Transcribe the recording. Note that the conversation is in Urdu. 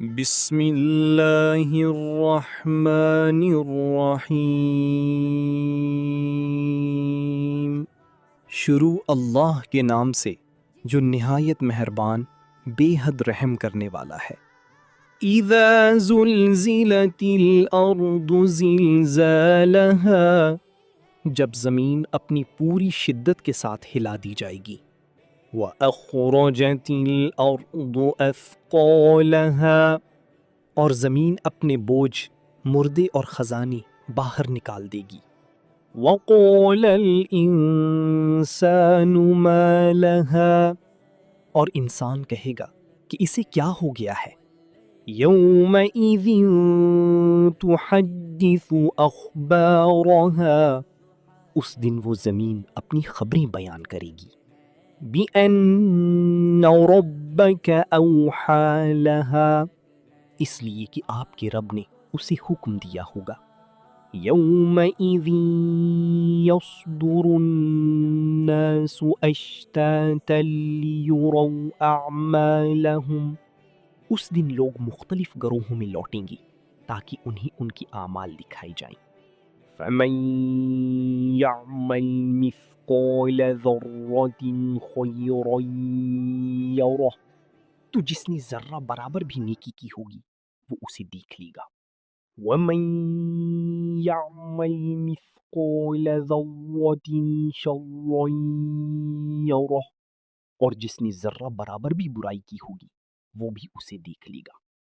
بسم اللہ الرحمن الرحیم۔ شروع اللہ کے نام سے جو نہایت مہربان بے حد رحم کرنے والا ہے۔ اذا زلزلت الارض زلزالها، جب زمین اپنی پوری شدت کے ساتھ ہلا دی جائے گی۔ وَأَخْرَجَتِ الْأَرْضُ أَثْقَالَهَا، اور زمین اپنے بوجھ مردے اور خزانے باہر نکال دے گی۔ وَقَالَ الْإِنسَانُ مَا لَهَا، اور انسان کہے گا کہ اسے کیا ہو گیا ہے۔ يَوْمَئِذٍ تُحَدِّثُ أَخْبَارَهَا، اس دن وہ زمین اپنی خبریں بیان کرے گی۔ بِأَنَّ رَبَّكَ أَوْحَىٰ لَهَا، اس لیے کہ آپ کے رب نے اسے حکم دیا ہوگا۔ يَوْمَئِذٍ يَصْدُرُ النَّاسُ أَشْتَاتًا لِيُرَوْا أَعْمَالَهُمْ، اس دن لوگ مختلف گروہوں میں لوٹیں گے تاکہ انہیں ان کی اعمال دکھائی جائیں۔ فَمَن يَعْمَلْ مِثْقَالَ ذَرَّةٍ خَيْرًا يَرَهُ، تو جس نے ذرہ برابر بھی نیکی کی ہوگی وہ اسے دیکھ لے گا۔ وَمَن يَعْمَلْ مِثْقَالَ ذَرَّةٍ شَرًّا يَرَهُ، اور جس نے ذرہ برابر بھی برائی کی ہوگی وہ بھی اسے دیکھ لے گا۔